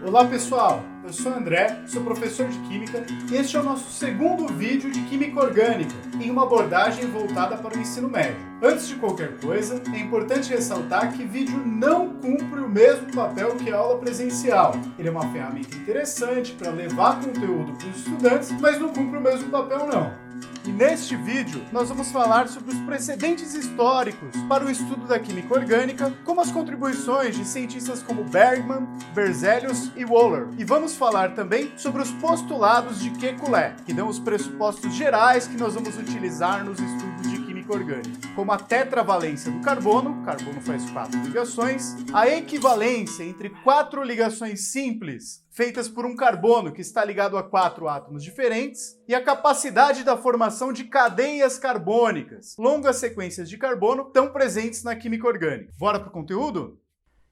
Olá pessoal, eu sou o André, sou professor de Química e este é o nosso segundo vídeo de Química Orgânica, em uma abordagem voltada para o ensino médio. Antes de qualquer coisa, é importante ressaltar que vídeo não cumpre o mesmo papel que a aula presencial. Ele é uma ferramenta interessante para levar conteúdo para os estudantes, mas não cumpre o mesmo papel não. E neste vídeo, nós vamos falar sobre os precedentes históricos para o estudo da química orgânica, como as contribuições de cientistas como Bergman, Berzelius e Wöhler. E vamos falar também sobre os postulados de Kekulé, que dão os pressupostos gerais que nós vamos utilizar nos estudos de química orgânica, como a tetravalência do carbono faz 4 ligações, a equivalência entre 4 ligações simples, feitas por um carbono que está ligado a 4 átomos diferentes, e a capacidade da formação de cadeias carbônicas, longas sequências de carbono tão presentes na química orgânica. Bora para o conteúdo?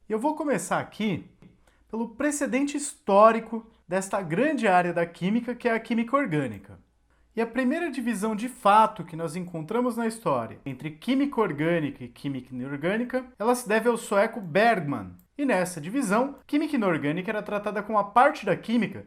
Eu vou começar aqui pelo precedente histórico desta grande área da química, que é a química orgânica. E a primeira divisão de fato que nós encontramos na história entre química orgânica e química inorgânica, ela se deve ao sueco Bergman. E nessa divisão, química inorgânica era tratada como a parte da química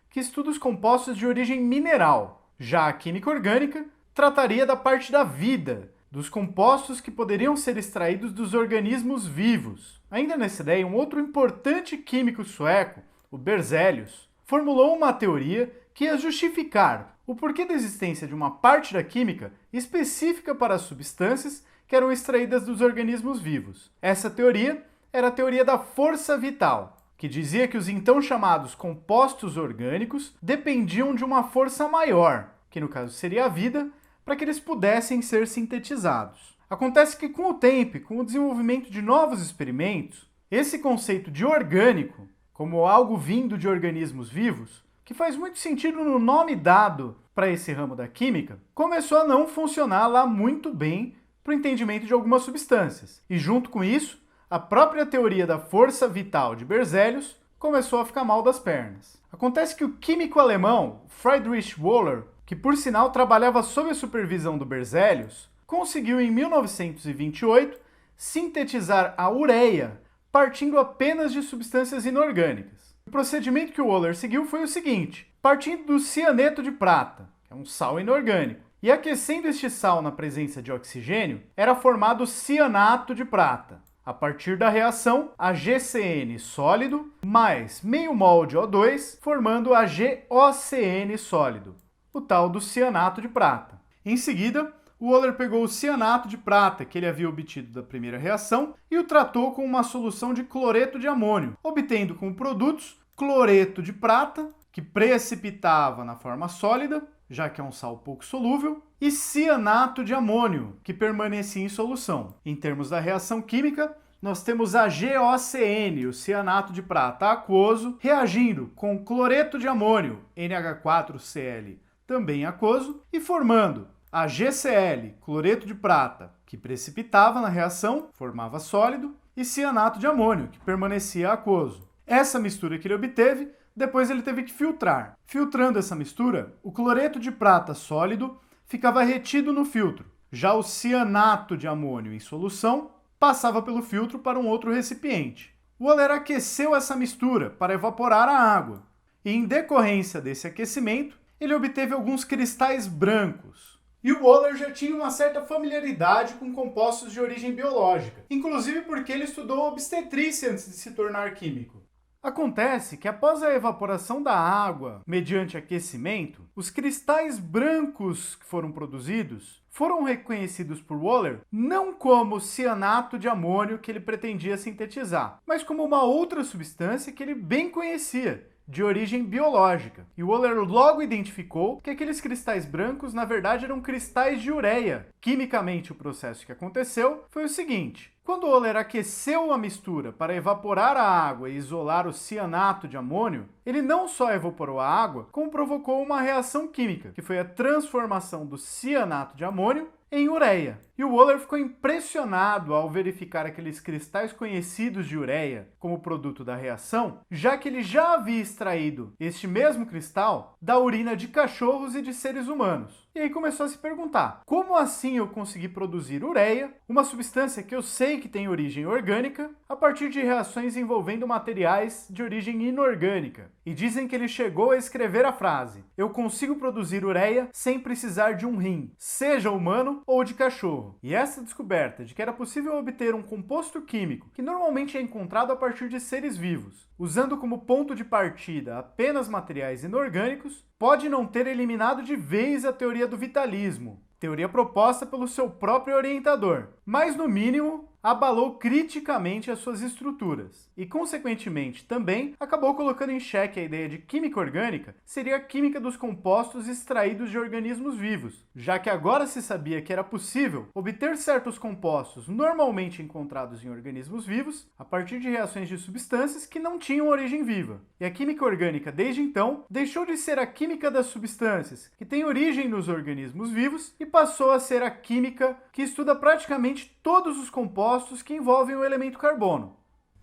que estuda os compostos de origem mineral. Já a química orgânica trataria da parte da vida, dos compostos que poderiam ser extraídos dos organismos vivos. Ainda nessa ideia, um outro importante químico sueco, o Berzelius, formulou uma teoria que ia justificar o porquê da existência de uma parte da química específica para as substâncias que eram extraídas dos organismos vivos. Essa teoria era a teoria da força vital, que dizia que os então chamados compostos orgânicos dependiam de uma força maior, que no caso seria a vida, para que eles pudessem ser sintetizados. Acontece que com o tempo e com o desenvolvimento de novos experimentos, esse conceito de orgânico, como algo vindo de organismos vivos, que faz muito sentido no nome dado para esse ramo da química, começou a não funcionar lá muito bem para o entendimento de algumas substâncias. E junto com isso, a própria teoria da força vital de Berzelius começou a ficar mal das pernas. Acontece que o químico alemão Friedrich Wöhler, que por sinal trabalhava sob a supervisão do Berzelius, conseguiu em 1928 sintetizar a ureia partindo apenas de substâncias inorgânicas. O procedimento que o Wöhler seguiu foi o seguinte: partindo do cianeto de prata, que é um sal inorgânico, e aquecendo este sal na presença de oxigênio, era formado o cianato de prata. A partir da reação, AgCN sólido mais meio mol de O2, formando AgOCN sólido, o tal do cianato de prata. Em seguida, o Wöhler pegou o cianato de prata que ele havia obtido da primeira reação e o tratou com uma solução de cloreto de amônio, obtendo como produtos cloreto de prata, que precipitava na forma sólida, já que é um sal pouco solúvel, e cianato de amônio, que permanecia em solução. Em termos da reação química, nós temos AgOCN, o cianato de prata aquoso, reagindo com cloreto de amônio, NH4Cl, também aquoso, e formando AgCl, cloreto de prata, que precipitava na reação, formava sólido, e cianato de amônio, que permanecia aquoso. Essa mistura que ele obteve, depois ele teve que filtrar. Filtrando essa mistura, o cloreto de prata sólido ficava retido no filtro. Já o cianato de amônio em solução passava pelo filtro para um outro recipiente. O Wöhler aqueceu essa mistura para evaporar a água. E em decorrência desse aquecimento, ele obteve alguns cristais brancos. E o Wöhler já tinha uma certa familiaridade com compostos de origem biológica, inclusive porque ele estudou obstetrícia antes de se tornar químico. Acontece que após a evaporação da água mediante aquecimento, os cristais brancos que foram produzidos foram reconhecidos por Wöhler não como cianato de amônio que ele pretendia sintetizar, mas como uma outra substância que ele bem conhecia, de origem biológica. E Wöhler logo identificou que aqueles cristais brancos, na verdade, eram cristais de ureia. Quimicamente, o processo que aconteceu foi o seguinte: quando Wöhler aqueceu a mistura para evaporar a água e isolar o cianato de amônio, ele não só evaporou a água, como provocou uma reação química, que foi a transformação do cianato de amônio em ureia. E o Wöhler ficou impressionado ao verificar aqueles cristais conhecidos de ureia como produto da reação, já que ele já havia extraído este mesmo cristal da urina de cachorros e de seres humanos. E aí começou a se perguntar, como assim eu consegui produzir ureia, uma substância que eu sei que tem origem orgânica, a partir de reações envolvendo materiais de origem inorgânica? E dizem que ele chegou a escrever a frase: eu consigo produzir ureia sem precisar de um rim, seja humano ou de cachorro. E essa descoberta de que era possível obter um composto químico que normalmente é encontrado a partir de seres vivos, usando como ponto de partida apenas materiais inorgânicos, pode não ter eliminado de vez a teoria do vitalismo, teoria proposta pelo seu próprio orientador, mas no mínimo abalou criticamente as suas estruturas e, consequentemente, também acabou colocando em xeque a ideia de química orgânica seria a química dos compostos extraídos de organismos vivos, já que agora se sabia que era possível obter certos compostos normalmente encontrados em organismos vivos a partir de reações de substâncias que não tinham origem viva. E a química orgânica, desde então, deixou de ser a química das substâncias que têm origem nos organismos vivos e passou a ser a química que estuda praticamente todos os compostos que envolvem o elemento carbono.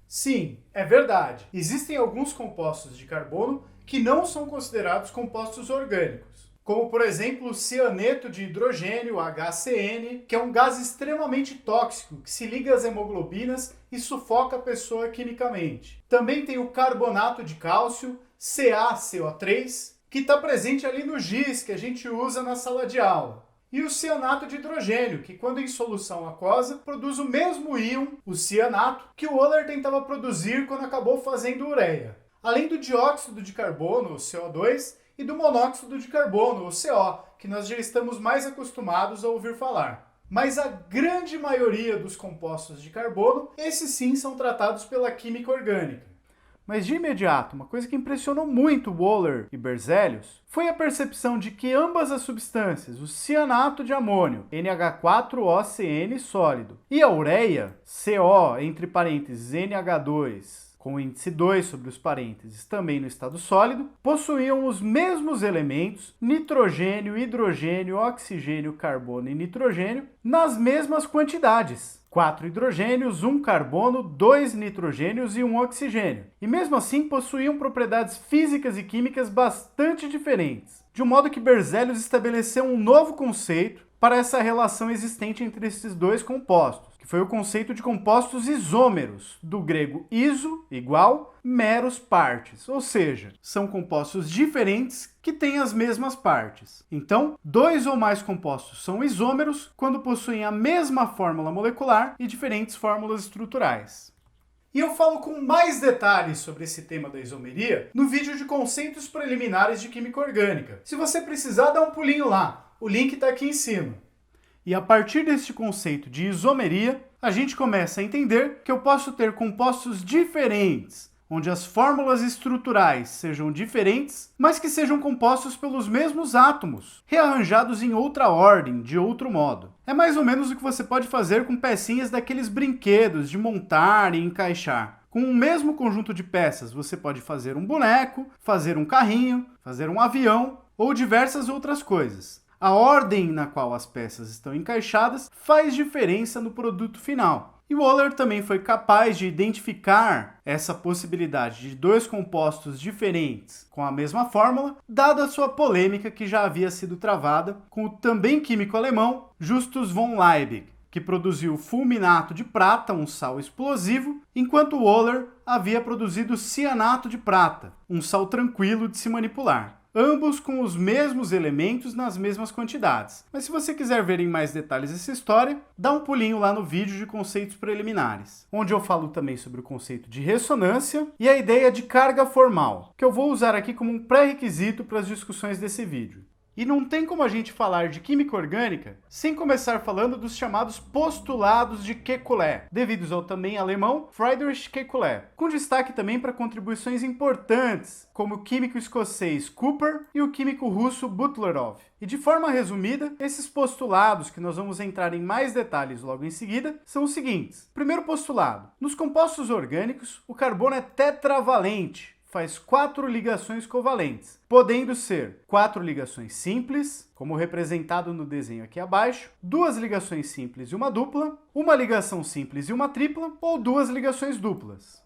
Sim, é verdade. Existem alguns compostos de carbono que não são considerados compostos orgânicos, como por exemplo o cianeto de hidrogênio, HCN, que é um gás extremamente tóxico que se liga às hemoglobinas e sufoca a pessoa quimicamente. Também tem o carbonato de cálcio, CaCO3, que está presente ali no giz que a gente usa na sala de aula. E o cianato de hidrogênio, que quando em solução aquosa, produz o mesmo íon, o cianato, que o Wöhler tentava produzir quando acabou fazendo ureia. Além do dióxido de carbono, o CO2, e do monóxido de carbono, o CO, que nós já estamos mais acostumados a ouvir falar. Mas a grande maioria dos compostos de carbono, esses sim são tratados pela química orgânica. Mas de imediato, uma coisa que impressionou muito Wöhler e Berzelius foi a percepção de que ambas as substâncias, o cianato de amônio, NH4OCN sólido, e a ureia, CO, entre parênteses, NH2, com o índice 2 sobre os parênteses, também no estado sólido, possuíam os mesmos elementos, nitrogênio, hidrogênio, oxigênio, carbono e nitrogênio, nas mesmas quantidades. 4 hidrogênios, 1 carbono, 2 nitrogênios e 1 oxigênio. E mesmo assim possuíam propriedades físicas e químicas bastante diferentes. De um modo que Berzelius estabeleceu um novo conceito para essa relação existente entre esses dois compostos, que foi o conceito de compostos isômeros, do grego iso, igual, meros partes, ou seja, são compostos diferentes que têm as mesmas partes. Então, dois ou mais compostos são isômeros quando possuem a mesma fórmula molecular e diferentes fórmulas estruturais. E eu falo com mais detalhes sobre esse tema da isomeria no vídeo de conceitos preliminares de química orgânica. Se você precisar, dá um pulinho lá. O link está aqui em cima. E a partir deste conceito de isomeria, a gente começa a entender que eu posso ter compostos diferentes, onde as fórmulas estruturais sejam diferentes, mas que sejam compostos pelos mesmos átomos, rearranjados em outra ordem, de outro modo. É mais ou menos o que você pode fazer com pecinhas daqueles brinquedos de montar e encaixar. Com o mesmo conjunto de peças, você pode fazer um boneco, fazer um carrinho, fazer um avião ou diversas outras coisas. A ordem na qual as peças estão encaixadas faz diferença no produto final. E Wöhler também foi capaz de identificar essa possibilidade de dois compostos diferentes com a mesma fórmula, dada a sua polêmica que já havia sido travada com o também químico alemão Justus von Liebig, que produziu fulminato de prata, um sal explosivo, enquanto Wöhler havia produzido cianato de prata, um sal tranquilo de se manipular. Ambos com os mesmos elementos nas mesmas quantidades. Mas se você quiser ver em mais detalhes essa história, dá um pulinho lá no vídeo de conceitos preliminares, onde eu falo também sobre o conceito de ressonância e a ideia de carga formal, que eu vou usar aqui como um pré-requisito para as discussões desse vídeo. E não tem como a gente falar de química orgânica sem começar falando dos chamados postulados de Kekulé, devidos ao também alemão Friedrich Kekulé, com destaque também para contribuições importantes, como o químico escocês Cooper e o químico russo Butlerov. E de forma resumida, esses postulados, que nós vamos entrar em mais detalhes logo em seguida, são os seguintes. Primeiro postulado: nos compostos orgânicos, o carbono é tetravalente, faz 4 ligações covalentes, podendo ser 4 ligações simples, como representado no desenho aqui abaixo, 2 ligações simples e uma dupla, uma ligação simples e uma tripla, ou 2 ligações duplas.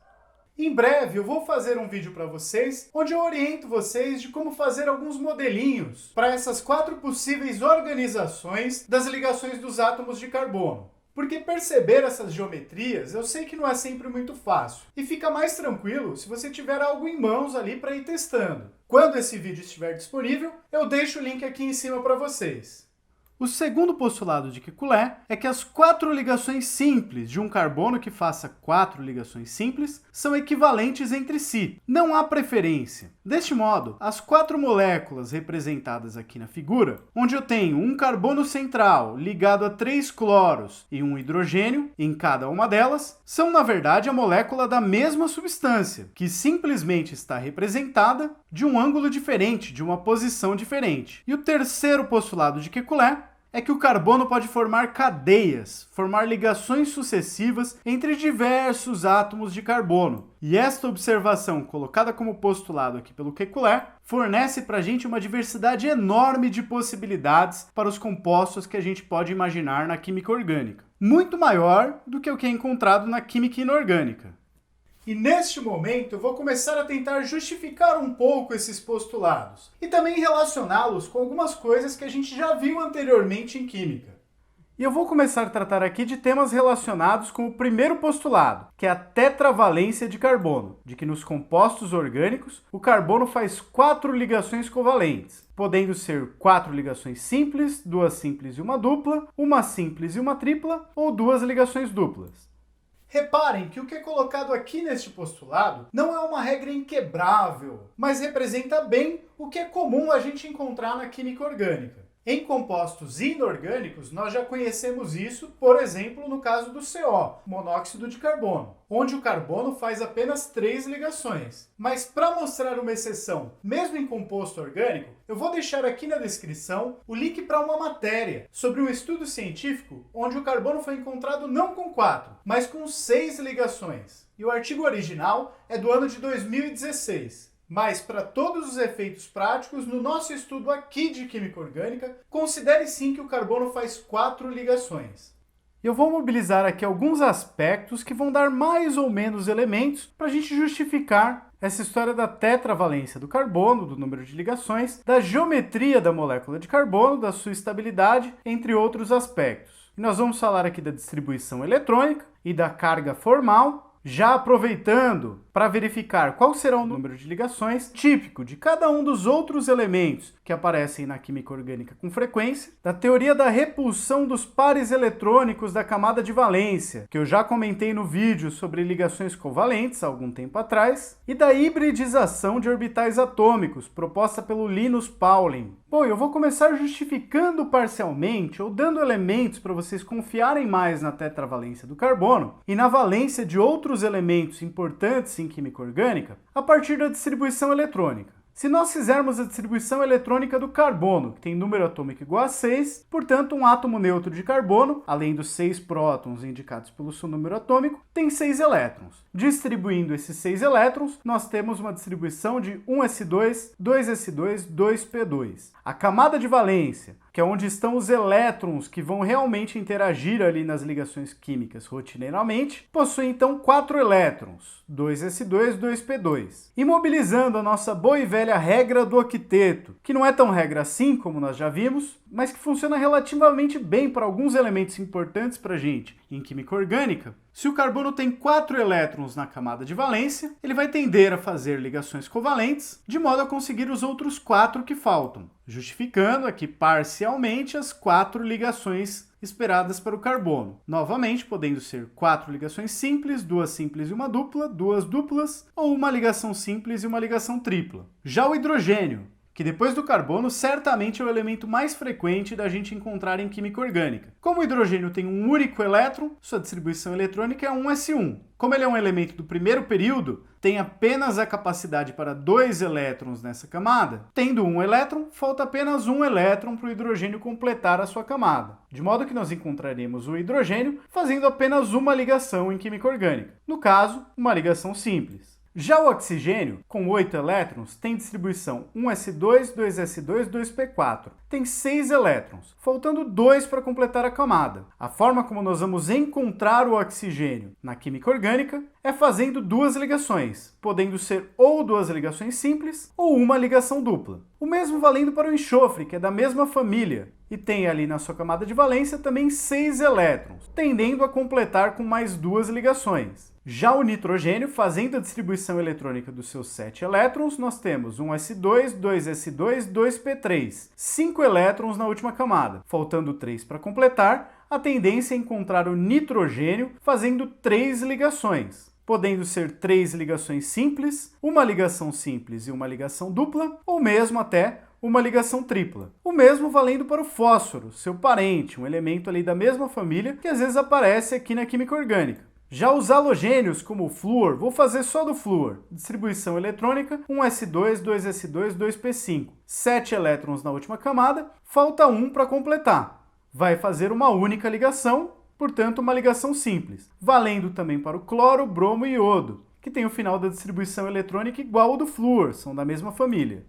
Em breve eu vou fazer um vídeo para vocês, onde eu oriento vocês de como fazer alguns modelinhos para essas 4 possíveis organizações das ligações dos átomos de carbono. Porque perceber essas geometrias eu sei que não é sempre muito fácil, e fica mais tranquilo se você tiver algo em mãos ali para ir testando. Quando esse vídeo estiver disponível, eu deixo o link aqui em cima para vocês. O segundo postulado de Kekulé é que as 4 ligações simples de um carbono que faça 4 ligações simples são equivalentes entre si. Não há preferência. Deste modo, as 4 moléculas representadas aqui na figura, onde eu tenho um carbono central ligado a 3 cloros e um hidrogênio em cada uma delas, são na verdade a molécula da mesma substância, que simplesmente está representada de um ângulo diferente, de uma posição diferente. E o terceiro postulado de Kekulé é que o carbono pode formar cadeias, formar ligações sucessivas entre diversos átomos de carbono. E esta observação, colocada como postulado aqui pelo Kekulé, fornece para a gente uma diversidade enorme de possibilidades para os compostos que a gente pode imaginar na química orgânica. Muito maior do que o que é encontrado na química inorgânica. E neste momento eu vou começar a tentar justificar um pouco esses postulados e também relacioná-los com algumas coisas que a gente já viu anteriormente em química. E eu vou começar a tratar aqui de temas relacionados com o primeiro postulado, que é a tetravalência de carbono, de que nos compostos orgânicos o carbono faz 4 ligações covalentes, podendo ser 4 ligações simples, 2 simples e uma dupla, uma simples e uma tripla ou 2 ligações duplas. Reparem que o que é colocado aqui neste postulado não é uma regra inquebrável, mas representa bem o que é comum a gente encontrar na química orgânica. Em compostos inorgânicos, nós já conhecemos isso, por exemplo, no caso do CO, monóxido de carbono, onde o carbono faz apenas 3 ligações. Mas para mostrar uma exceção, mesmo em composto orgânico, eu vou deixar aqui na descrição o link para uma matéria sobre um estudo científico onde o carbono foi encontrado não com 4, mas com 6 ligações. E o artigo original é do ano de 2016. Mas, para todos os efeitos práticos, no nosso estudo aqui de química orgânica, considere sim que o carbono faz 4 ligações. Eu vou mobilizar aqui alguns aspectos que vão dar mais ou menos elementos para a gente justificar essa história da tetravalência do carbono, do número de ligações, da geometria da molécula de carbono, da sua estabilidade, entre outros aspectos. E nós vamos falar aqui da distribuição eletrônica e da carga formal, já aproveitando para verificar qual será o número de ligações típico de cada um dos outros elementos que aparecem na química orgânica com frequência, da teoria da repulsão dos pares eletrônicos da camada de valência, que eu já comentei no vídeo sobre ligações covalentes há algum tempo atrás, e da hibridização de orbitais atômicos, proposta pelo Linus Pauling. Bom, eu vou começar justificando parcialmente ou dando elementos para vocês confiarem mais na tetravalência do carbono e na valência de outros elementos importantes em química orgânica a partir da distribuição eletrônica. Se nós fizermos a distribuição eletrônica do carbono, que tem número atômico igual a 6, portanto um átomo neutro de carbono, além dos 6 prótons indicados pelo seu número atômico, tem 6 elétrons. Distribuindo esses 6 elétrons, nós temos uma distribuição de 1s2, 2s2, 2p2. A camada de valência, que é onde estão os elétrons que vão realmente interagir ali nas ligações químicas rotineiramente, possui então 4 elétrons, 2s2, 2p2. Imobilizando a nossa boa e velha regra do octeto, que não é tão regra assim, como nós já vimos, mas que funciona relativamente bem para alguns elementos importantes para a gente em química orgânica. Se o carbono tem 4 elétrons na camada de valência, ele vai tender a fazer ligações covalentes, de modo a conseguir os outros 4 que faltam, justificando aqui parcialmente as 4 ligações esperadas para o carbono. Novamente, podendo ser 4 ligações simples, 2 simples e uma dupla, 2 duplas, ou uma ligação simples e uma ligação tripla. Já o hidrogênio, que depois do carbono certamente é o elemento mais frequente da gente encontrar em química orgânica. Como o hidrogênio tem um único elétron, sua distribuição eletrônica é 1s1. Como ele é um elemento do primeiro período, tem apenas a capacidade para 2 elétrons nessa camada. Tendo um elétron, falta apenas um elétron para o hidrogênio completar a sua camada. De modo que nós encontraremos o hidrogênio fazendo apenas uma ligação em química orgânica. No caso, uma ligação simples. Já o oxigênio, com 8 elétrons, tem distribuição 1s2, 2s2, 2p4. Tem 6 elétrons, faltando 2 para completar a camada. A forma como nós vamos encontrar o oxigênio na química orgânica é fazendo duas ligações, podendo ser ou duas ligações simples ou uma ligação dupla. O mesmo valendo para o enxofre, que é da mesma família, e tem ali na sua camada de valência também 6 elétrons, tendendo a completar com mais duas ligações. Já o nitrogênio, fazendo a distribuição eletrônica dos seus 7 elétrons, nós temos 1s2, 2s2, 2p3, 5 elétrons na última camada, faltando 3 para completar. A tendência é encontrar o nitrogênio fazendo 3 ligações, podendo ser 3 ligações simples, uma ligação simples e uma ligação dupla, ou mesmo até uma ligação tripla. O mesmo valendo para o fósforo, seu parente, um elemento ali da mesma família que às vezes aparece aqui na química orgânica. Já os halogênios, como o flúor, vou fazer só do flúor. Distribuição eletrônica, 1s2, 2s2, 2p5. 7 elétrons na última camada, falta 1 para completar. Vai fazer uma única ligação, portanto uma ligação simples. Valendo também para o cloro, bromo e iodo, que tem o final da distribuição eletrônica igual ao do flúor, são da mesma família.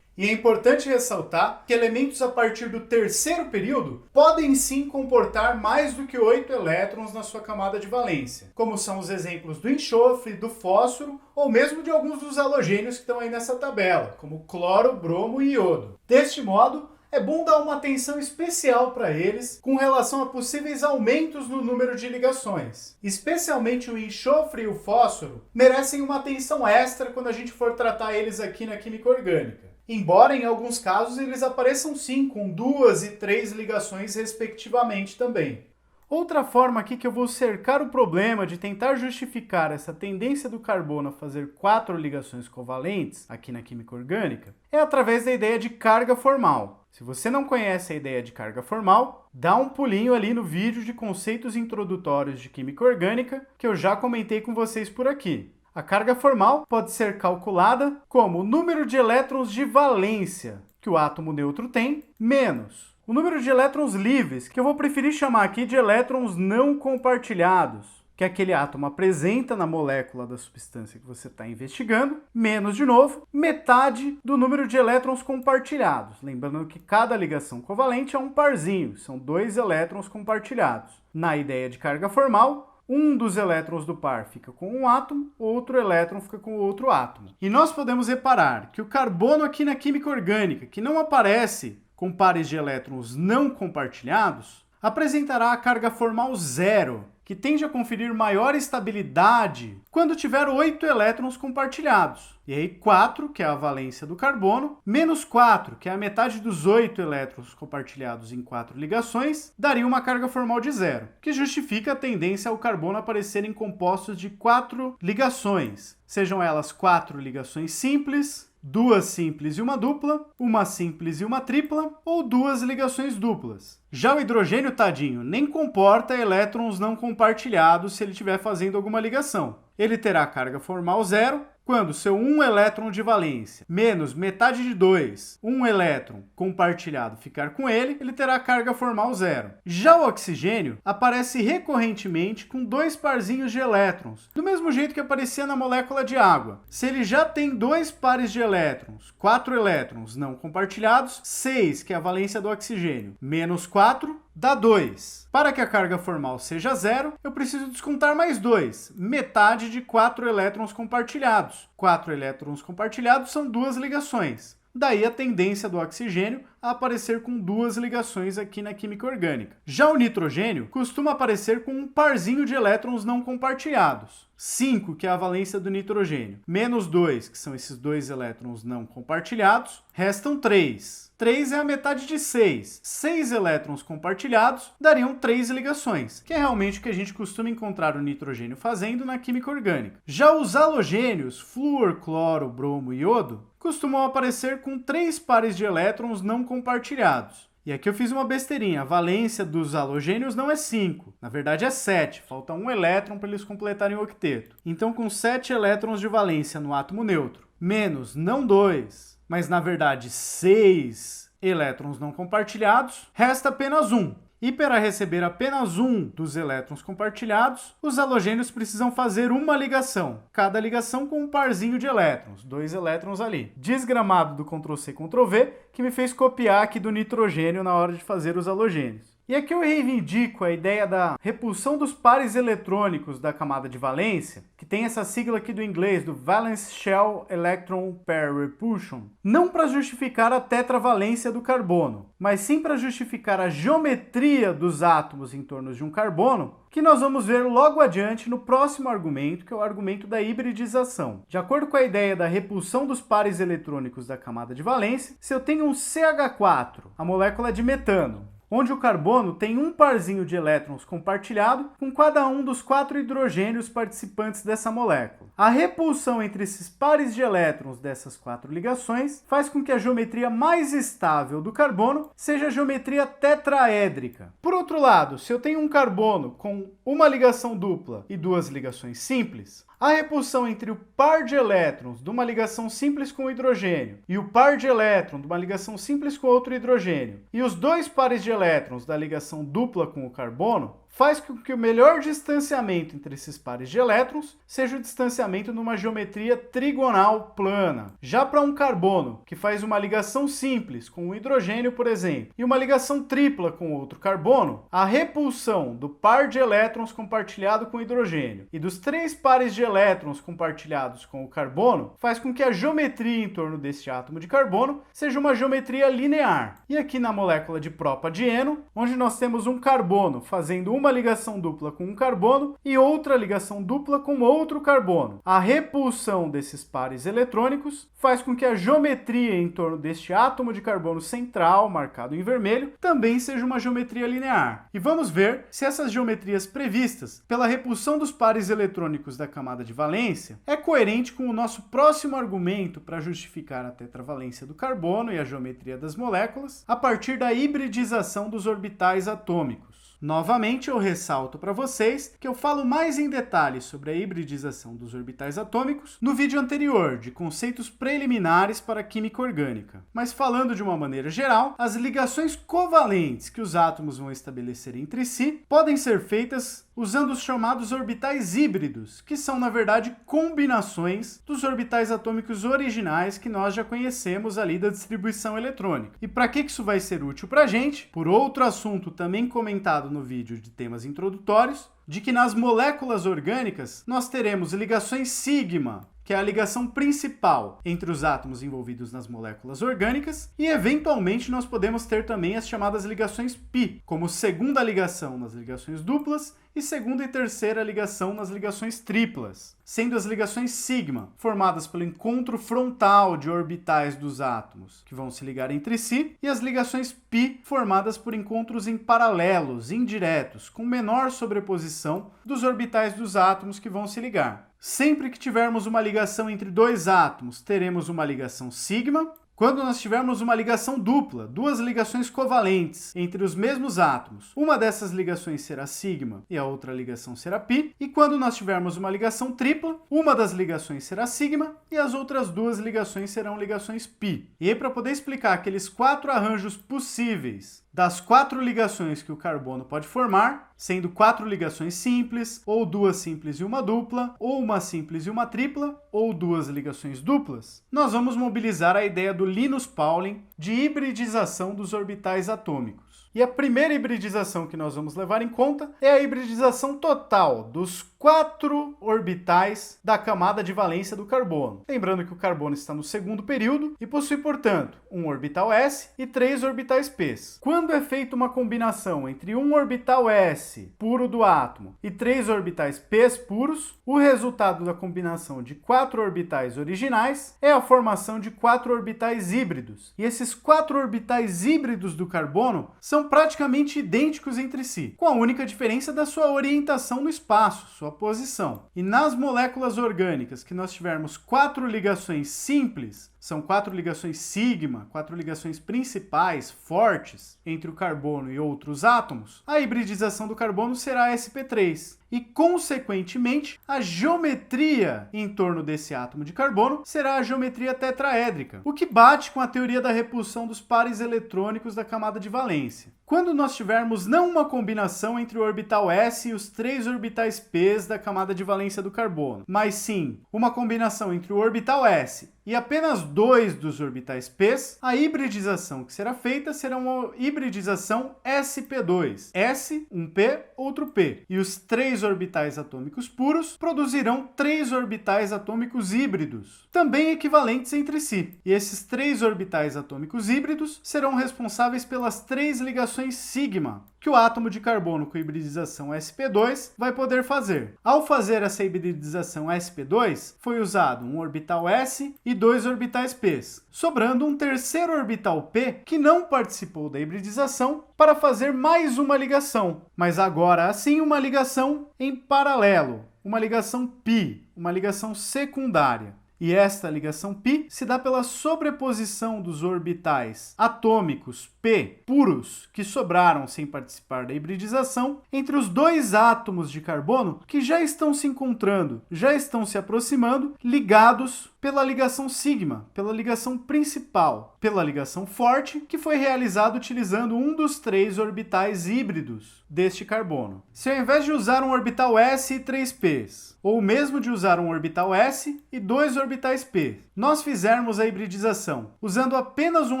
E é importante ressaltar que elementos a partir do terceiro período podem sim comportar mais do que 8 elétrons na sua camada de valência, como são os exemplos do enxofre, do fósforo ou mesmo de alguns dos halogênios que estão aí nessa tabela, como cloro, bromo e iodo. Deste modo, é bom dar uma atenção especial para eles com relação a possíveis aumentos no número de ligações. Especialmente o enxofre e o fósforo merecem uma atenção extra quando a gente for tratar eles aqui na química orgânica. Embora em alguns casos eles apareçam sim com 2 e 3 ligações respectivamente também. Outra forma aqui que eu vou cercar o problema de tentar justificar essa tendência do carbono a fazer 4 ligações covalentes aqui na química orgânica é através da ideia de carga formal. Se você não conhece a ideia de carga formal, dá um pulinho ali no vídeo de conceitos introdutórios de química orgânica que eu já comentei com vocês por aqui. A carga formal pode ser calculada como o número de elétrons de valência que o átomo neutro tem, menos o número de elétrons livres, que eu vou preferir chamar aqui de elétrons não compartilhados, que aquele átomo apresenta na molécula da substância que você está investigando, menos, de novo, metade do número de elétrons compartilhados. Lembrando que cada ligação covalente é um parzinho, são 2 elétrons compartilhados. Na ideia de carga formal, um dos elétrons do par fica com um átomo, outro elétron fica com outro átomo. E nós podemos reparar que o carbono aqui na química orgânica, que não aparece com pares de elétrons não compartilhados, apresentará a carga formal 0, que tende a conferir maior estabilidade quando tiver 8 elétrons compartilhados. E aí 4, que é a valência do carbono, menos 4, que é a metade dos 8 elétrons compartilhados em 4 ligações, daria uma carga formal de 0, que justifica a tendência ao carbono aparecer em compostos de 4 ligações, sejam elas 4 ligações simples, 2 simples e uma dupla, uma simples e uma tripla, ou 2 ligações duplas. Já o hidrogênio, tadinho, nem comporta elétrons não compartilhados se ele estiver fazendo alguma ligação. Ele terá carga formal 0, quando seu 1 elétron de valência menos metade de 2, 1 elétron compartilhado ficar com ele, ele terá carga formal 0. Já o oxigênio aparece recorrentemente com 2 parzinhos de elétrons, do mesmo jeito que aparecia na molécula de água. Se ele já tem 2 pares de elétrons, 4 elétrons não compartilhados, 6, que é a valência do oxigênio, menos 4, dá 2. Para que a carga formal seja 0, eu preciso descontar mais 2, metade de 4 elétrons compartilhados. 4 elétrons compartilhados são 2 ligações. Daí a tendência do oxigênio a aparecer com 2 ligações aqui na química orgânica. Já o nitrogênio costuma aparecer com um parzinho de elétrons não compartilhados. 5, que é a valência do nitrogênio, menos 2, que são esses 2 elétrons não compartilhados, restam 3. 3 é a metade de 6. 6 elétrons compartilhados dariam 3 ligações, que é realmente o que a gente costuma encontrar o nitrogênio fazendo na química orgânica. Já os halogênios, flúor, cloro, bromo e iodo, costumam aparecer com 3 pares de elétrons não compartilhados. E aqui eu fiz uma besteirinha, a valência dos halogênios não é 5, na verdade é 7, falta um elétron para eles completarem o octeto. Então com 7 elétrons de valência no átomo neutro, menos não 2, mas na verdade 6 elétrons não compartilhados, resta apenas 1. E para receber apenas um dos elétrons compartilhados, os halogênios precisam fazer uma ligação, cada ligação com um parzinho de elétrons, 2 elétrons ali. Desgramado do Ctrl+C, Ctrl+V, que me fez copiar aqui do nitrogênio na hora de fazer os halogênios. E aqui eu reivindico a ideia da repulsão dos pares eletrônicos da camada de valência, que tem essa sigla aqui do inglês, do Valence Shell Electron Pair Repulsion, não para justificar a tetravalência do carbono, mas sim para justificar a geometria dos átomos em torno de um carbono, que nós vamos ver logo adiante no próximo argumento, que é o argumento da hibridização. De acordo com a ideia da repulsão dos pares eletrônicos da camada de valência, se eu tenho um CH4, a molécula de metano, onde o carbono tem um parzinho de elétrons compartilhado com cada um dos 4 hidrogênios participantes dessa molécula. A repulsão entre esses pares de elétrons dessas 4 ligações faz com que a geometria mais estável do carbono seja a geometria tetraédrica. Por outro lado, se eu tenho um carbono com uma ligação dupla e 2 ligações simples, a repulsão entre o par de elétrons de uma ligação simples com o hidrogênio e o par de elétrons de uma ligação simples com outro hidrogênio e os 2 pares de elétrons da ligação dupla com o carbono faz com que o melhor distanciamento entre esses pares de elétrons seja o distanciamento numa geometria trigonal plana. Já para um carbono, que faz uma ligação simples com um hidrogênio, por exemplo, e uma ligação tripla com outro carbono, a repulsão do par de elétrons compartilhado com o hidrogênio e dos 3 pares de elétrons compartilhados com o carbono faz com que a geometria em torno deste átomo de carbono seja uma geometria linear. E aqui na molécula de propadieno, onde nós temos um carbono fazendo uma ligação dupla com um carbono e outra ligação dupla com outro carbono. A repulsão desses pares eletrônicos faz com que a geometria em torno deste átomo de carbono central, marcado em vermelho, também seja uma geometria linear. E vamos ver se essas geometrias previstas pela repulsão dos pares eletrônicos da camada de valência é coerente com o nosso próximo argumento para justificar a tetravalência do carbono e a geometria das moléculas a partir da hibridização dos orbitais atômicos. Novamente, eu ressalto para vocês que eu falo mais em detalhes sobre a hibridização dos orbitais atômicos no vídeo anterior, de conceitos preliminares para a química orgânica. Mas falando de uma maneira geral, as ligações covalentes que os átomos vão estabelecer entre si podem ser feitas usando os chamados orbitais híbridos, que são, na verdade, combinações dos orbitais atômicos originais que nós já conhecemos ali da distribuição eletrônica. E para que isso vai ser útil para a gente? Por outro assunto também comentado no vídeo de temas introdutórios, de que nas moléculas orgânicas nós teremos ligações sigma, que é a ligação principal entre os átomos envolvidos nas moléculas orgânicas, e eventualmente nós podemos ter também as chamadas ligações pi, como segunda ligação nas ligações duplas e segunda e terceira ligação nas ligações triplas, sendo as ligações sigma formadas pelo encontro frontal de orbitais dos átomos, que vão se ligar entre si, e as ligações pi formadas por encontros em paralelos, indiretos, com menor sobreposição dos orbitais dos átomos que vão se ligar. Sempre que tivermos uma ligação entre 2 átomos, teremos uma ligação sigma. Quando nós tivermos uma ligação dupla, 2 ligações covalentes entre os mesmos átomos, uma dessas ligações será sigma e a outra ligação será pi. E quando nós tivermos uma ligação tripla, uma das ligações será sigma e as outras 2 ligações serão ligações pi. E aí, para poder explicar aqueles 4 arranjos possíveis das 4 ligações que o carbono pode formar, sendo 4 ligações simples, ou 2 simples e uma dupla, ou uma simples e uma tripla, ou 2 ligações duplas, nós vamos mobilizar a ideia do Linus Pauling de hibridização dos orbitais atômicos. E a primeira hibridização que nós vamos levar em conta é a hibridização total dos 4 orbitais da camada de valência do carbono. Lembrando que o carbono está no segundo período e possui, portanto, um orbital s e 3 orbitais p. Quando é feita uma combinação entre um orbital s puro do átomo e 3 orbitais p puros, o resultado da combinação de 4 orbitais originais é a formação de 4 orbitais híbridos. E esses 4 orbitais híbridos do carbono são praticamente idênticos entre si, com a única diferença da sua orientação no espaço, sua posição. E nas moléculas orgânicas que nós tivermos 4 ligações simples, são 4 ligações sigma, 4 ligações principais, fortes, entre o carbono e outros átomos, a hibridização do carbono será sp3. E, consequentemente, a geometria em torno desse átomo de carbono será a geometria tetraédrica, o que bate com a teoria da repulsão dos pares eletrônicos da camada de valência. quando nós tivermos não uma combinação entre o orbital s e os 3 orbitais p da camada de valência do carbono, mas sim uma combinação entre o orbital s e apenas 2 dos orbitais p, a hibridização que será feita será uma hibridização sp2. S, um p, outro p. E os 3 orbitais atômicos puros produzirão 3 orbitais atômicos híbridos, também equivalentes entre si. E esses 3 orbitais atômicos híbridos serão responsáveis pelas 3 ligações sigma que o átomo de carbono com hibridização sp2 vai poder fazer. Ao fazer essa hibridização sp2, foi usado um orbital s e 2 orbitais p, sobrando um terceiro orbital p que não participou da hibridização para fazer mais uma ligação, mas agora assim uma ligação em paralelo, uma ligação π, uma ligação secundária. E esta ligação π se dá pela sobreposição dos orbitais atômicos p puros que sobraram sem participar da hibridização entre os 2 átomos de carbono que já estão se encontrando, já estão se aproximando, ligados pela ligação sigma, pela ligação principal, pela ligação forte, que foi realizada utilizando um dos 3 orbitais híbridos deste carbono. Se ao invés de usar um orbital s e 3 p's, ou mesmo de usar um orbital s e 2 orbitais p, nós fizermos a hibridização usando apenas um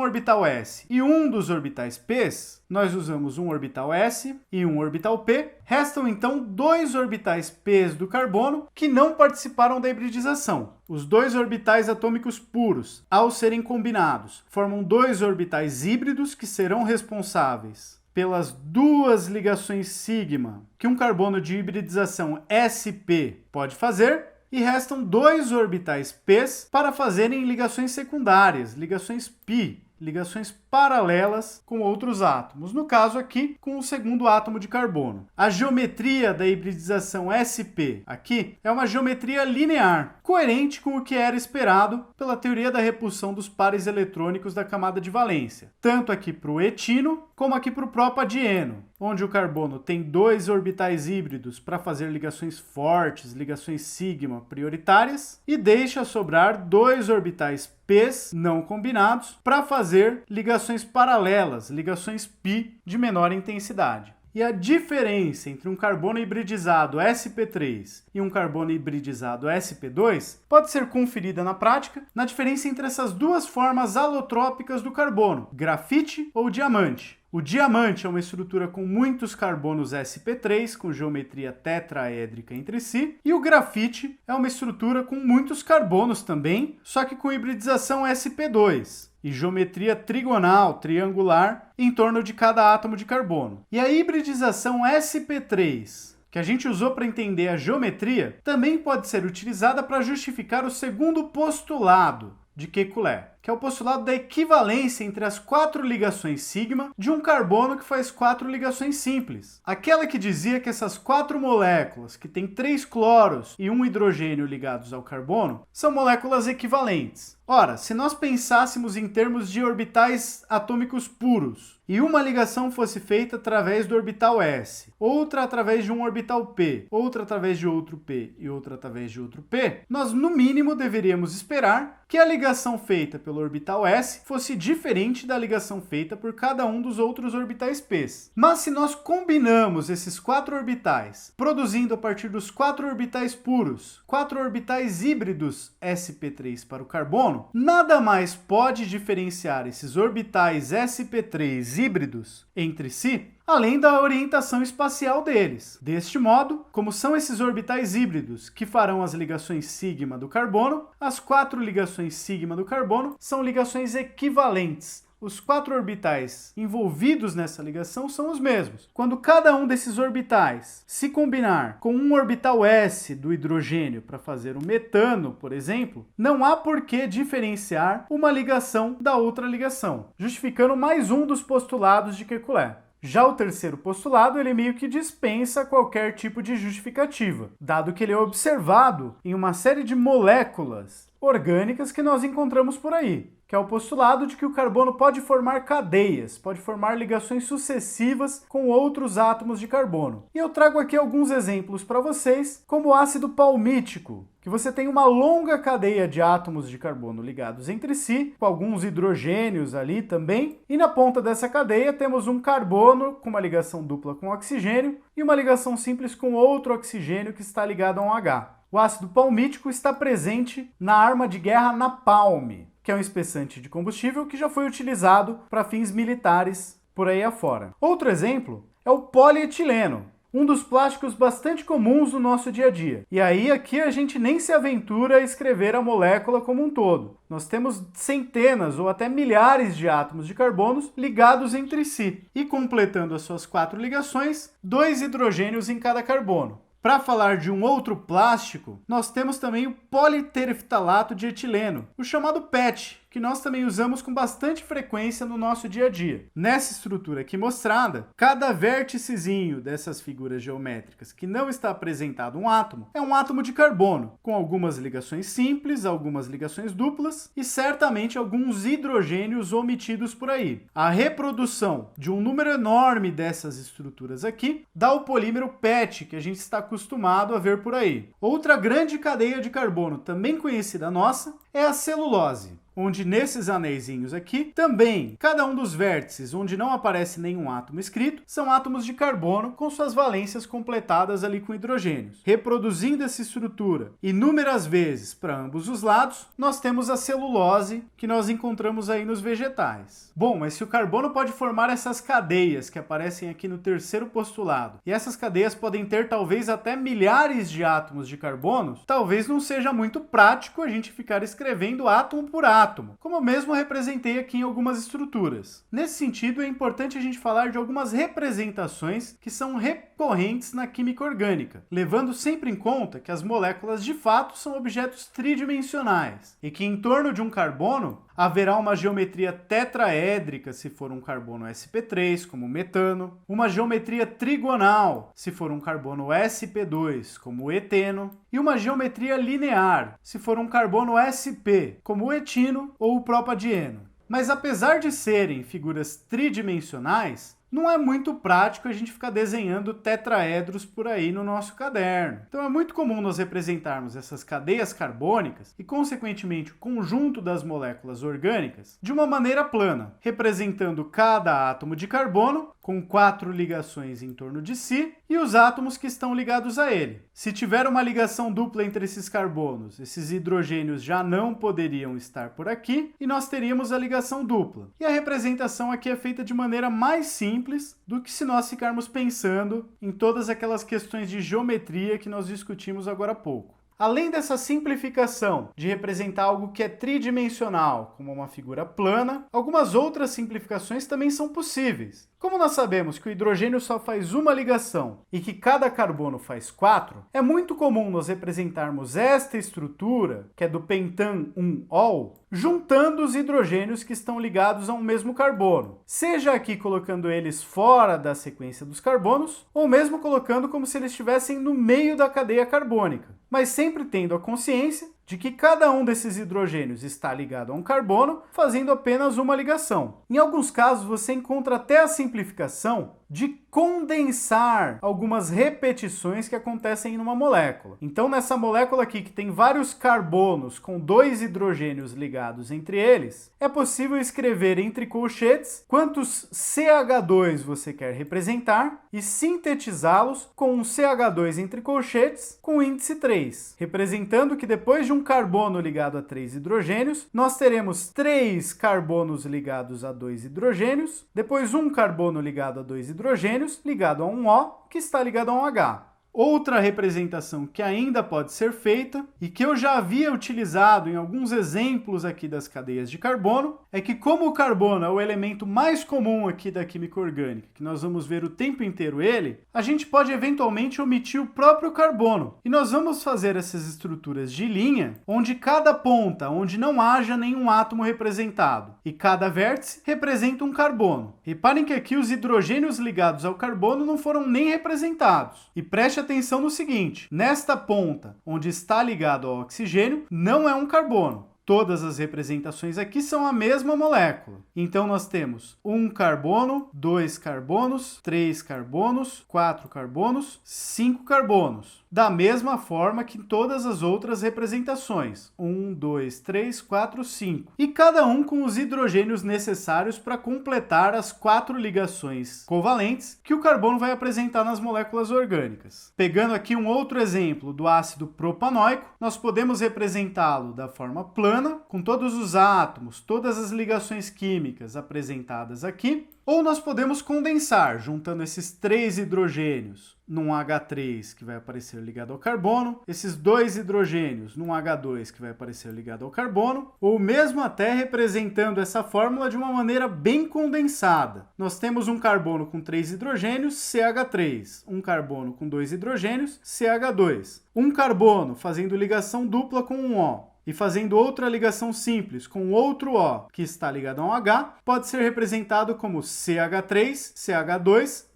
orbital s e um dos orbitais p's, nós usamos um orbital s e um orbital p, restam então 2 orbitais p's do carbono que não participaram da hibridização. Os 2 orbitais atômicos puros, ao serem combinados, formam 2 orbitais híbridos que serão responsáveis pelas 2 ligações sigma que um carbono de hibridização sp pode fazer, e restam 2 orbitais p's para fazerem ligações secundárias, ligações π, ligações paralelas com outros átomos, no caso aqui com o segundo átomo de carbono. A geometria da hibridização sp aqui é uma geometria linear, coerente com o que era esperado pela teoria da repulsão dos pares eletrônicos da camada de valência, tanto aqui para o etino como aqui para o propadieno, onde o carbono tem 2 orbitais híbridos para fazer ligações fortes, ligações sigma prioritárias, e deixa sobrar 2 orbitais p's não combinados para fazer ligações paralelas, ligações π de menor intensidade. E a diferença entre um carbono hibridizado sp3 e um carbono hibridizado sp2 pode ser conferida na prática na diferença entre essas 2 formas alotrópicas do carbono, grafite ou diamante. O diamante é uma estrutura com muitos carbonos sp3, com geometria tetraédrica entre si, e o grafite é uma estrutura com muitos carbonos também, só que com hibridização sp2 e geometria trigonal, triangular, em torno de cada átomo de carbono. E a hibridização sp3, que a gente usou para entender a geometria, também pode ser utilizada para justificar o segundo postulado de Kekulé, que é o postulado da equivalência entre as 4 ligações sigma de um carbono que faz 4 ligações simples. Aquela que dizia que essas 4 moléculas, que têm 3 cloros e 1 hidrogênio ligados ao carbono, são moléculas equivalentes. Ora, se nós pensássemos em termos de orbitais atômicos puros, e uma ligação fosse feita através do orbital s, outra através de um orbital p, outra através de outro p e outra através de outro p, nós no mínimo deveríamos esperar que a ligação feita pelo orbital s fosse diferente da ligação feita por cada um dos outros orbitais p. Mas se nós combinamos esses 4 orbitais, produzindo a partir dos 4 orbitais puros, 4 orbitais híbridos sp3 para o carbono, nada mais pode diferenciar esses orbitais sp3 híbridos entre si, além da orientação espacial deles. Deste modo, como são esses orbitais híbridos que farão as ligações sigma do carbono, as 4 ligações sigma do carbono são ligações equivalentes. Os 4 orbitais envolvidos nessa ligação são os mesmos. Quando cada um desses orbitais se combinar com um orbital s do hidrogênio para fazer o metano, por exemplo, não há por que diferenciar uma ligação da outra ligação, justificando mais um dos postulados de Kekulé. Já o terceiro postulado, ele meio que dispensa qualquer tipo de justificativa, dado que ele é observado em uma série de moléculas orgânicas que nós encontramos por aí, que é o postulado de que o carbono pode formar cadeias, pode formar ligações sucessivas com outros átomos de carbono. E eu trago aqui alguns exemplos para vocês, como o ácido palmítico, que você tem uma longa cadeia de átomos de carbono ligados entre si, com alguns hidrogênios ali também, e na ponta dessa cadeia temos um carbono com uma ligação dupla com oxigênio e uma ligação simples com outro oxigênio que está ligado a um H. O ácido palmítico está presente na arma de guerra napalm, que é um espessante de combustível que já foi utilizado para fins militares por aí afora. Outro exemplo é o polietileno, um dos plásticos bastante comuns no nosso dia a dia. E aí aqui a gente nem se aventura a escrever a molécula como um todo. Nós temos centenas ou até milhares de átomos de carbonos ligados entre si e completando as suas 4 ligações, 2 hidrogênios em cada carbono. Para falar de um outro plástico, nós temos também o politereftalato de etileno, o chamado PET, que nós também usamos com bastante frequência no nosso dia a dia. Nessa estrutura aqui mostrada, cada vérticezinho dessas figuras geométricas que não está apresentado um átomo, é um átomo de carbono, com algumas ligações simples, algumas ligações duplas e certamente alguns hidrogênios omitidos por aí. A reprodução de um número enorme dessas estruturas aqui dá o polímero PET, que a gente está acostumado a ver por aí. Outra grande cadeia de carbono, também conhecida nossa, é a celulose, onde nesses anéisinhos aqui, também, cada um dos vértices onde não aparece nenhum átomo escrito, são átomos de carbono com suas valências completadas ali com hidrogênios. Reproduzindo essa estrutura inúmeras vezes para ambos os lados, nós temos a celulose que nós encontramos aí nos vegetais. Bom, mas se o carbono pode formar essas cadeias que aparecem aqui no terceiro postulado, e essas cadeias podem ter talvez até milhares de átomos de carbono, talvez não seja muito prático a gente ficar escrevendo átomo por átomo, como eu mesmo representei aqui em algumas estruturas. Nesse sentido, é importante a gente falar de algumas representações que são recorrentes na química orgânica, levando sempre em conta que as moléculas de fato são objetos tridimensionais e que em torno de um carbono haverá uma geometria tetraédrica se for um carbono sp3, como o metano, uma geometria trigonal se for um carbono sp2, como o eteno, e uma geometria linear se for um carbono sp, como o etino ou o propadieno. Mas apesar de serem figuras tridimensionais, não é muito prático a gente ficar desenhando tetraedros por aí no nosso caderno. Então é muito comum nós representarmos essas cadeias carbônicas e, consequentemente, o conjunto das moléculas orgânicas de uma maneira plana, representando cada átomo de carbono com 4 ligações em torno de si e os átomos que estão ligados a ele. Se tiver uma ligação dupla entre esses carbonos, esses hidrogênios já não poderiam estar por aqui e nós teríamos a ligação dupla. E a representação aqui é feita de maneira mais simples do que se nós ficarmos pensando em todas aquelas questões de geometria que nós discutimos agora há pouco. Além dessa simplificação de representar algo que é tridimensional, como uma figura plana, algumas outras simplificações também são possíveis. Como nós sabemos que o hidrogênio só faz uma ligação e que cada carbono faz 4, é muito comum nós representarmos esta estrutura, que é do pentan-1-ol, juntando os hidrogênios que estão ligados a um mesmo carbono, seja aqui colocando eles fora da sequência dos carbonos, ou mesmo colocando como se eles estivessem no meio da cadeia carbônica, mas sempre tendo a consciência de que cada um desses hidrogênios está ligado a um carbono, fazendo apenas uma ligação. Em alguns casos, você encontra até a simplificação de condensar algumas repetições que acontecem em uma molécula. Então, nessa molécula aqui, que tem vários carbonos com 2 hidrogênios ligados entre eles, é possível escrever entre colchetes quantos CH2 você quer representar e sintetizá-los com um CH2 entre colchetes com índice 3, representando que depois de um carbono ligado a 3 hidrogênios, nós teremos 3 carbonos ligados a 2 hidrogênios, depois um carbono ligado a 2 hidrogênios, ligado a um O, que está ligado a um H. Outra representação que ainda pode ser feita e que eu já havia utilizado em alguns exemplos aqui das cadeias de carbono é que, como o carbono é o elemento mais comum aqui da química orgânica, que nós vamos ver o tempo inteiro ele, a gente pode eventualmente omitir o próprio carbono. E nós vamos fazer essas estruturas de linha onde cada ponta, onde não haja nenhum átomo representado, e cada vértice representa um carbono. Reparem que aqui os hidrogênios ligados ao carbono não foram nem representados. E preste preste atenção no seguinte: nesta ponta, onde está ligado ao oxigênio, não é um carbono. Todas as representações aqui são a mesma molécula. Então nós temos um carbono, 2 carbonos, 3 carbonos, 4 carbonos, 5 carbonos. Da mesma forma que todas as outras representações. 1, 2, 3, 4, 5. E cada um com os hidrogênios necessários para completar as 4 ligações covalentes que o carbono vai apresentar nas moléculas orgânicas. Pegando aqui um outro exemplo do ácido propanoico, nós podemos representá-lo da forma plana, com todos os átomos, todas as ligações químicas apresentadas aqui, ou nós podemos condensar, juntando esses 3 hidrogênios num H3 que vai aparecer ligado ao carbono, esses 2 hidrogênios num H2 que vai aparecer ligado ao carbono, ou mesmo até representando essa fórmula de uma maneira bem condensada. Nós temos um carbono com 3 hidrogênios, CH3, um carbono com 2 hidrogênios, CH2, um carbono fazendo ligação dupla com um O, e fazendo outra ligação simples com outro O que está ligado a um H, pode ser representado como CH3, CH2,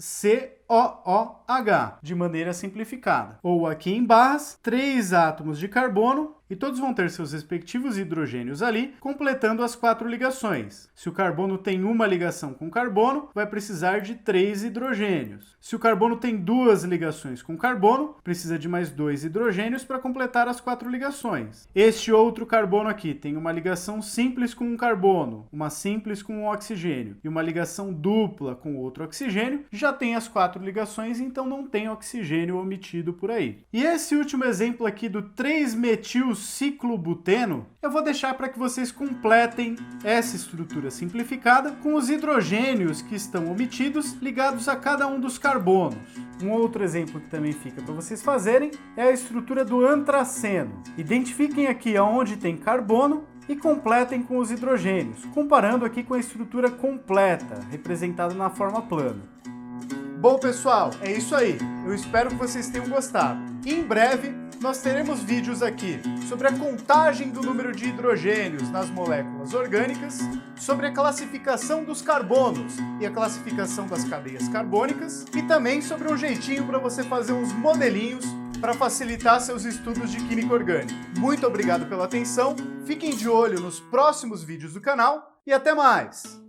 COOH, de maneira simplificada. Ou aqui em barras, 3 átomos de carbono, e todos vão ter seus respectivos hidrogênios ali, completando as 4 ligações. Se o carbono tem uma ligação com carbono, vai precisar de 3 hidrogênios. Se o carbono tem 2 ligações com carbono, precisa de mais 2 hidrogênios para completar as 4 ligações. Este outro carbono aqui tem uma ligação simples com um carbono, uma simples com um oxigênio e uma ligação dupla com outro oxigênio, já tem as 4 ligações, então não tem oxigênio omitido por aí. E esse último exemplo aqui do 3-metilciclobuteno, eu vou deixar para que vocês completem essa estrutura simplificada com os hidrogênios que estão omitidos ligados a cada um dos carbonos. Um outro exemplo que também fica para vocês fazerem é a estrutura do antraceno. Identifiquem aqui aonde tem carbono e completem com os hidrogênios, comparando aqui com a estrutura completa, representada na forma plana. Bom, pessoal, é isso aí. Eu espero que vocês tenham gostado. Em breve, nós teremos vídeos aqui sobre a contagem do número de hidrogênios nas moléculas orgânicas, sobre a classificação dos carbonos e a classificação das cadeias carbônicas, e também sobre um jeitinho para você fazer uns modelinhos para facilitar seus estudos de química orgânica. Muito obrigado pela atenção, fiquem de olho nos próximos vídeos do canal e até mais!